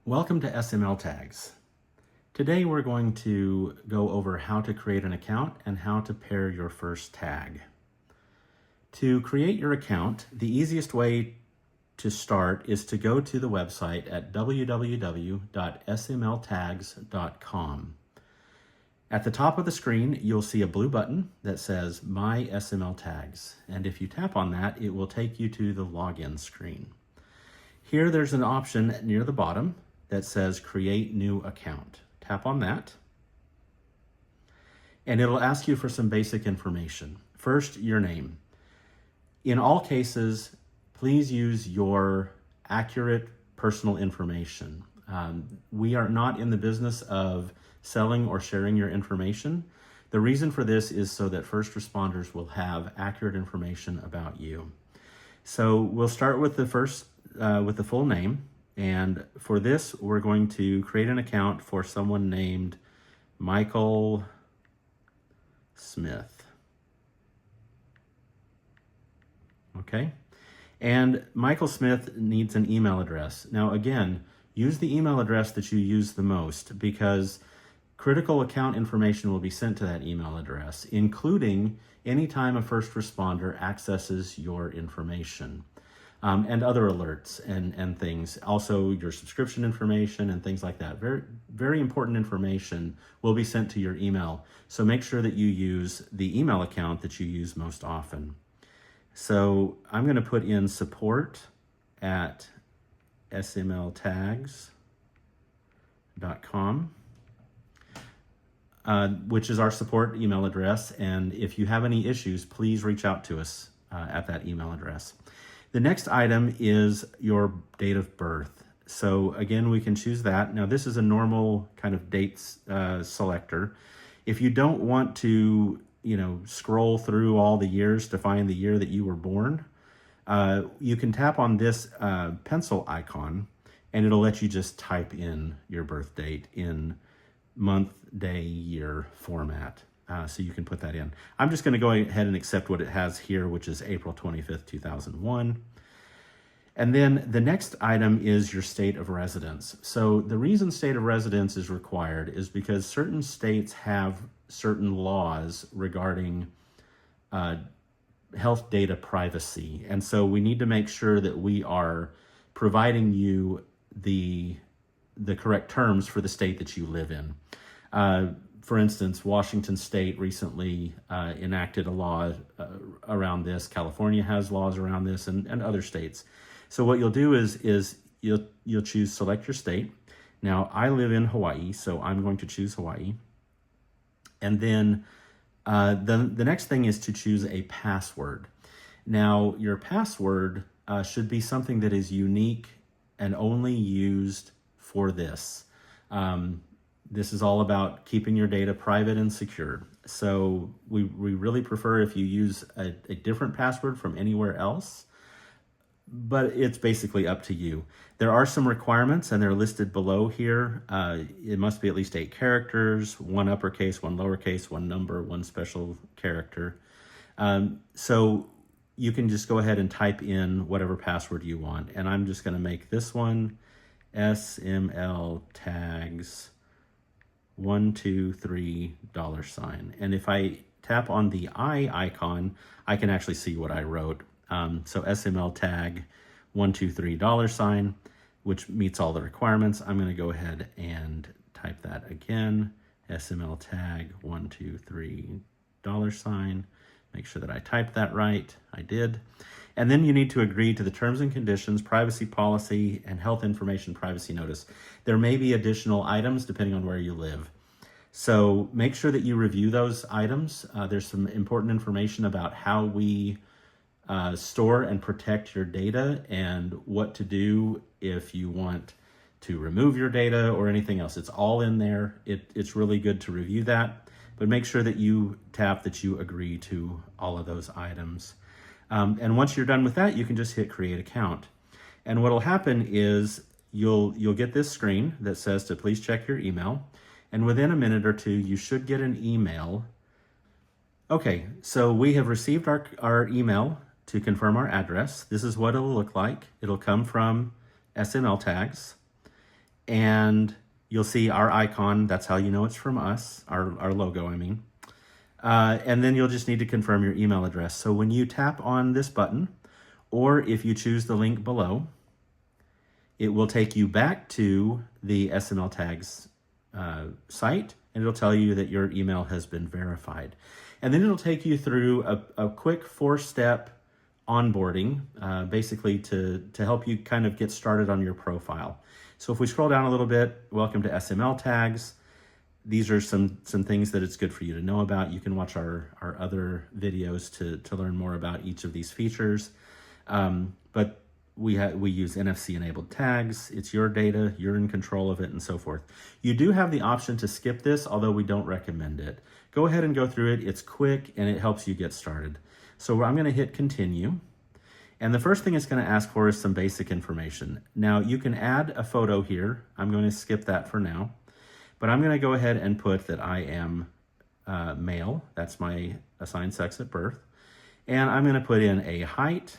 Welcome to SMLtags. Today we're going to go over how to create an account and how to pair your first tag. To create your account, the easiest way to start is to go to the website at www.smltags.com. At the top of the screen, you'll see a blue button that says My SMLtags, and if you tap on that, it will take you to the login screen. Here there's an option near the bottom that says Create New Account. Tap on that, and it'll ask you for some basic information. First, your name. In all cases, please use your accurate personal information. We are not in the business of selling or sharing your information. The reason for this is so that first responders will have accurate information about you. So we'll start with the full name. And for this, we're going to create an account for someone named Michael Smith. Okay. And Michael Smith needs an email address. Now, again, use the email address that you use the most because critical account information will be sent to that email address, including anytime a first responder accesses your information. And other alerts and things. Also your subscription information and things like that. Very, very important information will be sent to your email. So make sure that you use the email account that you use most often. So I'm going to put in support@smltags.com, which is our support email address. And if you have any issues, please reach out to us at that email address. The next item is your date of birth. So again, we can choose that. Now this is a normal kind of dates selector. If you don't want to, scroll through all the years to find the year that you were born, you can tap on this pencil icon and it'll let you just type in your birth date in month, day, year format. So you can put that in. I'm just going to go ahead and accept what it has here, which is April 25th, 2001. And then the next item is your state of residence. So the reason state of residence is required is because certain states have certain laws regarding health data privacy. And so we need to make sure that we are providing you the correct terms for the state that you live in. For instance, Washington State recently enacted a law around this. California has laws around this, and other states. So what you'll do is you'll choose select your state. Now I live in Hawaii, so I'm going to choose Hawaii. And then the next thing is to choose a password. Now your password should be something that is unique and only used for this. This is all about keeping your data private and secure. So we really prefer if you use a different password from anywhere else, but it's basically up to you. There are some requirements and they're listed below here. It must be at least 8 characters, 1 uppercase, 1 lowercase, 1 number, 1 special character. So you can just go ahead and type in whatever password you want. And I'm just gonna make this one SMLtags 123 $. And if I tap on the I icon, I can actually see what I wrote. So SMLtag 123 $, which meets all the requirements. I'm going to go ahead and type that again. SMLtag 123 $. Make sure that I typed that right. I did. And then you need to agree to the terms and conditions, privacy policy, and health information privacy notice. There may be additional items depending on where you live. So make sure that you review those items. There's some important information about how we store and protect your data and what to do if you want to remove your data or anything else. It's all in there. It's really good to review that, but make sure that you tap that you agree to all of those items. And once you're done with that, you can just hit create account. And what'll happen is you'll get this screen that says to please check your email. And within a minute or two, you should get an email. Okay, so we have received our email to confirm our address. This is what it'll look like. It'll come from SMLtags. and you'll see our icon. That's how you know it's from us, our logo, I mean. And then you'll just need to confirm your email address. So when you tap on this button, or if you choose the link below, it will take you back to the SMLtags site, and it'll tell you that your email has been verified. And then it'll take you through a quick 4-step onboarding, basically to help you kind of get started on your profile. So if we scroll down a little bit, welcome to SMLtags. These are some things that it's good for you to know about. You can watch our other videos to learn more about each of these features. But we use NFC enabled tags. It's your data, you're in control of it, and so forth. You do have the option to skip this, although we don't recommend it. Go ahead and go through it. It's quick and it helps you get started. So I'm gonna hit continue. And the first thing it's gonna ask for is some basic information. Now you can add a photo here. I'm going to skip that for now, but I'm gonna go ahead and put that I am male. That's my assigned sex at birth. And I'm gonna put in a height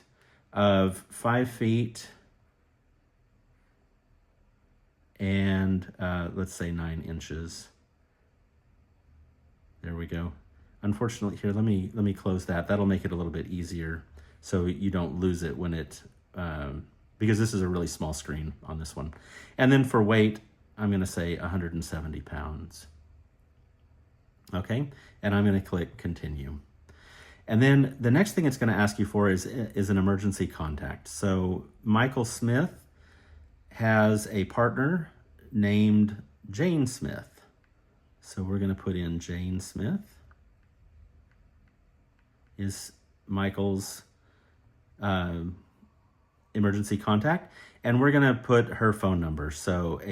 of 5 feet and let's say 9 inches. There we go. Unfortunately, here, let me close that. That'll make it a little bit easier so you don't lose it when it, because this is a really small screen on this one. And then for weight, I'm gonna say 170 pounds. Okay, and I'm gonna click continue. And then the next thing it's going to ask you for is an emergency contact. So Michael Smith has a partner named Jane Smith. So we're going to put in Jane Smith is Michael's emergency contact. And we're going to put her phone number. So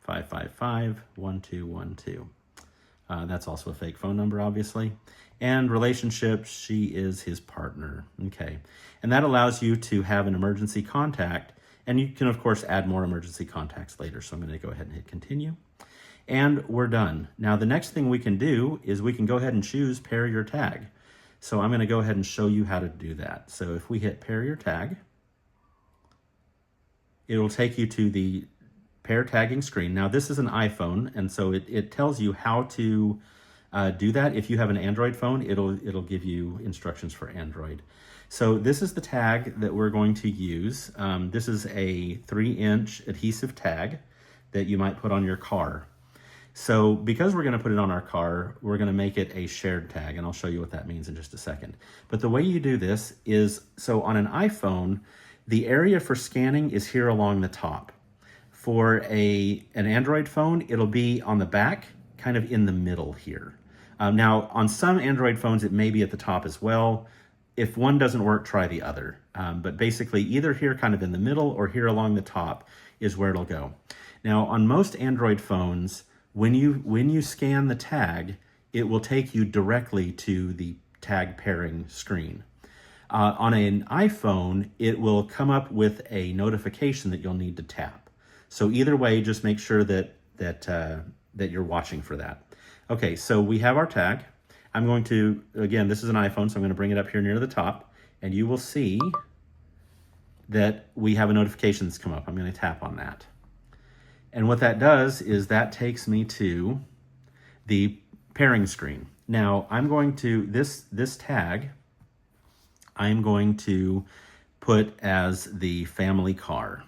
808-555-1212. That's also a fake phone number, obviously. And relationship, she is his partner. Okay. And that allows you to have an emergency contact. And you can, of course, add more emergency contacts later. So I'm going to go ahead and hit continue. And we're done. Now, the next thing we can do is we can go ahead and choose pair your tag. So I'm going to go ahead and show you how to do that. So if we hit pair your tag, it will take you to the pair tagging screen. Now this is an iPhone, and so it tells you how to do that. If you have an Android phone, it'll give you instructions for Android. So this is the tag that we're going to use. This is a 3-inch adhesive tag that you might put on your car. So because we're going to put it on our car, we're going to make it a shared tag, and I'll show you what that means in just a second. But the way you do this is, so on an iPhone, the area for scanning is here along the top. For an Android phone, it'll be on the back, kind of in the middle here. Now, on some Android phones, it may be at the top as well. If one doesn't work, try the other. But basically, either here kind of in the middle or here along the top is where it'll go. Now, on most Android phones, when you scan the tag, it will take you directly to the tag pairing screen. On an iPhone, it will come up with a notification that you'll need to tap. So either way, just make sure that you're watching for that. Okay, so we have our tag. I'm going to, again, this is an iPhone, so I'm going to bring it up here near the top, and you will see that we have a notification that's come up. I'm going to tap on that. And what that does is that takes me to the pairing screen. Now, I'm going to, this tag, I'm going to put as the family car.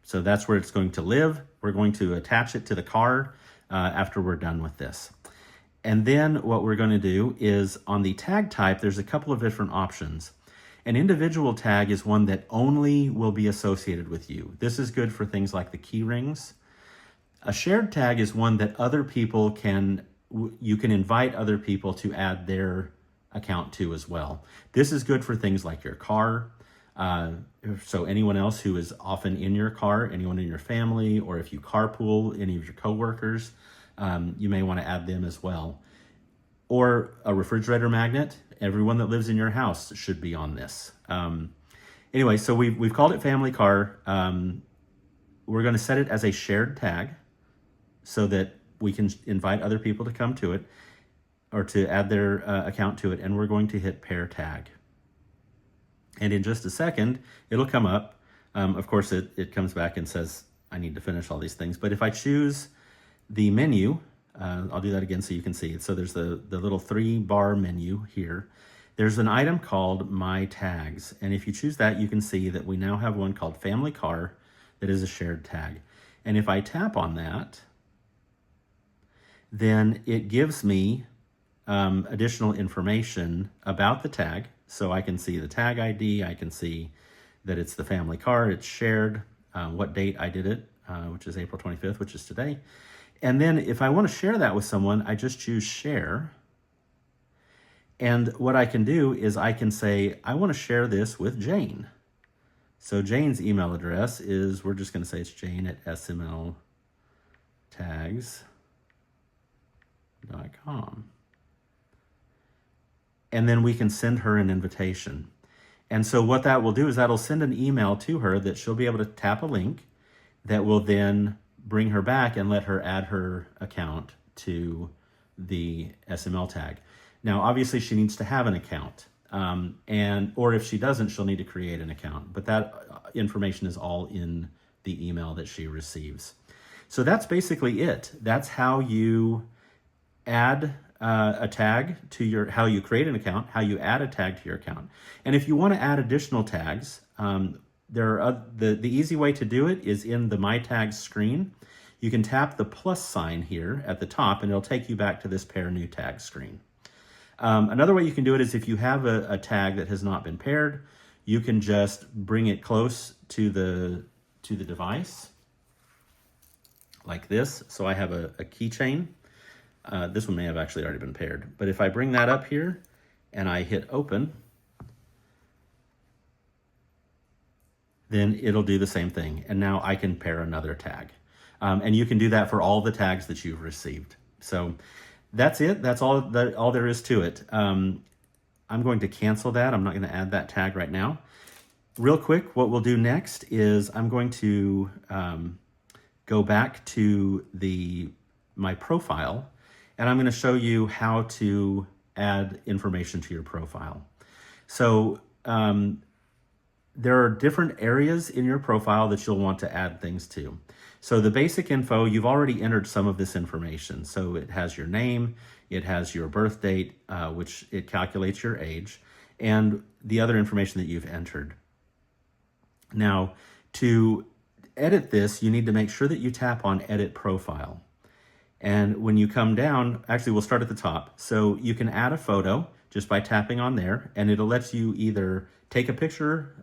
So that's where it's going to live. We're going to attach it to the car after we're done with this. And then what we're going to do is on the tag type, there's a couple of different options. An individual tag is one that only will be associated with you. This is good for things like the key rings. A shared tag is one that other people you can invite other people to add their account to as well. This is good for things like your car. So anyone else who is often in your car, anyone in your family, or if you carpool, any of your coworkers, you may want to add them as well. Or a refrigerator magnet. Everyone that lives in your house should be on this. Anyway, so we've called it family car. We're going to set it as a shared tag so that we can invite other people to come to it or to add their account to it. And we're going to hit pair tag. And in just a second, it'll come up. Of course, it comes back and says I need to finish all these things. But if I choose the menu, I'll do that again so you can see it. So there's the little 3-bar menu here. There's an item called My Tags. And if you choose that, you can see that we now have one called Family Car that is a shared tag. And if I tap on that, then it gives me additional information about the tag. So I can see the tag ID, I can see that it's the family car, it's shared, what date I did it, which is April 25th, which is today. And then if I want to share that with someone, I just choose share. And what I can do is I can say, I want to share this with Jane. So Jane's email address is, we're just going to say it's jane@smltags.com. And then we can send her an invitation. And so what that will do is that'll send an email to her that she'll be able to tap a link that will then bring her back and let her add her account to the SML tag. Now, obviously she needs to have an account, or if she doesn't, she'll need to create an account, but that information is all in the email that she receives. So that's basically it. That's how you add a tag to how you create an account, how you add a tag to your account. And if you want to add additional tags, the easy way to do it is in the My Tags screen. You can tap the plus sign here at the top and it'll take you back to this Pair New Tag screen. Another way you can do it is if you have a tag that has not been paired, you can just bring it close to the device like this. So I have a keychain. This one may have actually already been paired, but if I bring that up here and I hit open, then it'll do the same thing. And now I can pair another tag. And you can do that for all the tags that you've received. So that's it. That's all there is to it. I'm going to cancel that. I'm not going to add that tag right now. Real quick, what we'll do next is I'm going to go back to my profile, and I'm going to show you how to add information to your profile. So there are different areas in your profile that you'll want to add things to. So the basic info, you've already entered some of this information. So it has your name, it has your birth date, which it calculates your age, and the other information that you've entered. Now, to edit this, you need to make sure that you tap on Edit Profile. And when you come down, actually we'll start at the top. So you can add a photo just by tapping on there, and it'll let you either take a picture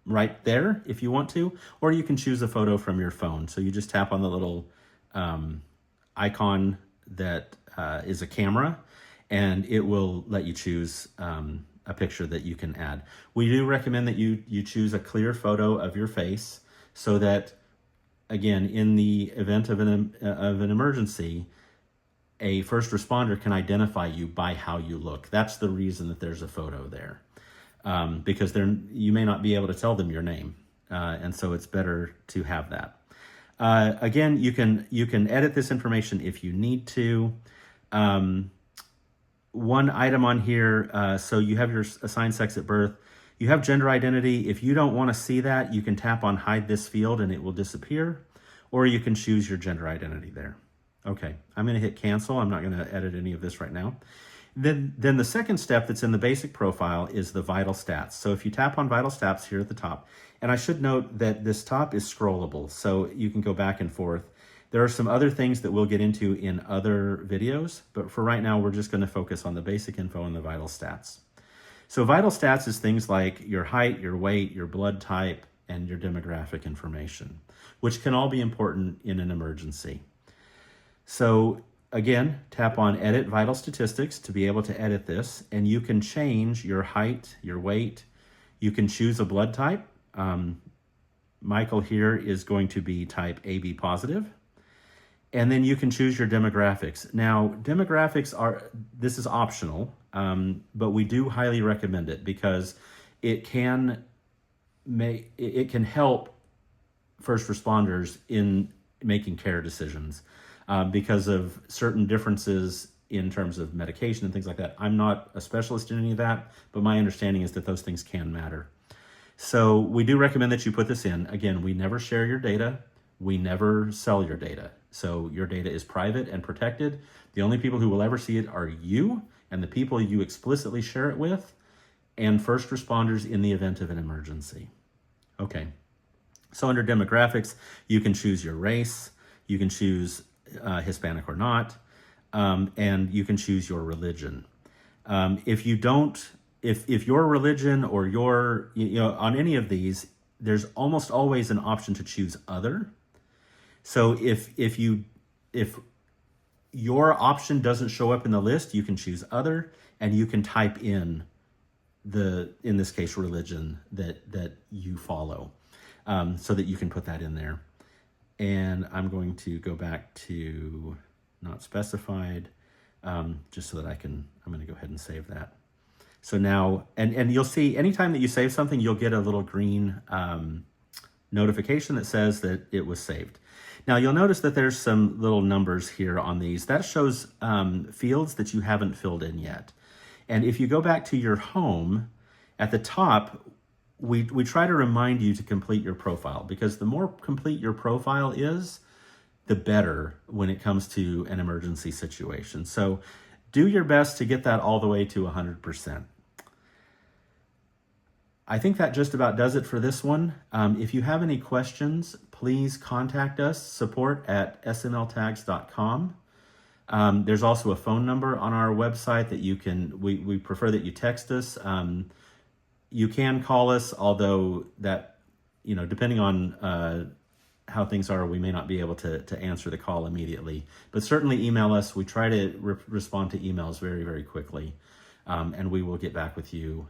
right there if you want to, or you can choose a photo from your phone. So you just tap on the little icon that is a camera, and it will let you choose a picture that you can add. We do recommend that you choose a clear photo of your face so that, again, in the event of an emergency, a first responder can identify you by how you look. That's the reason that there's a photo there. Because you may not be able to tell them your name, and so it's better to have that. Again, you can edit this information if you need to. One item on here, so you have your assigned sex at birth. You have gender identity. If you don't want to see that, you can tap on Hide This Field and it will disappear, or you can choose your gender identity there. Okay, I'm going to hit cancel. I'm not going to edit any of this right now. Then the second step that's in the basic profile is the vital stats. So if you tap on vital stats here at the top, and I should note that this top is scrollable, so you can go back and forth. There are some other things that we'll get into in other videos, but for right now, we're just going to focus on the basic info and the vital stats. So vital stats is things like your height, your weight, your blood type, and your demographic information, which can all be important in an emergency. So again, tap on Edit Vital Statistics to be able to edit this, and you can change your height, your weight. You can choose a blood type. Michael here is going to be type AB positive. And then you can choose your demographics. Now, demographics this is optional, but we do highly recommend it because it can help first responders in making care decisions. Because of certain differences in terms of medication and things like that. I'm not a specialist in any of that, but my understanding is that those things can matter. So we do recommend that you put this in. Again, we never share your data. We never sell your data. So your data is private and protected. The only people who will ever see it are you and the people you explicitly share it with, and first responders in the event of an emergency. Okay. So under demographics, you can choose your race, you can choose Hispanic or not, and you can choose your religion. If you don't, if your religion or your, on any of these, there's almost always an option to choose other. So if your option doesn't show up in the list, you can choose other, and you can type in in this case, religion that you follow, so that you can put that in there. And I'm going to go back to not specified, just so that I'm going to go ahead and save that. So now, and you'll see anytime that you save something, you'll get a little green notification that says that it was saved. Now you'll notice that there's some little numbers here on these. That shows fields that you haven't filled in yet. And if you go back to your home, at the top, we try to remind you to complete your profile, because the more complete your profile is, the better when it comes to an emergency situation. So do your best to get that all the way to 100%. I think that just about does it for this one. If you have any questions, please contact us, support@smltags.com. There's also a phone number on our website that you can, we prefer that you text us. You can call us, although that, depending on how things are, we may not be able to answer the call immediately. But certainly email us. We try to respond to emails very, very quickly. And we will get back with you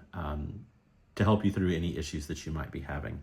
to help you through any issues that you might be having.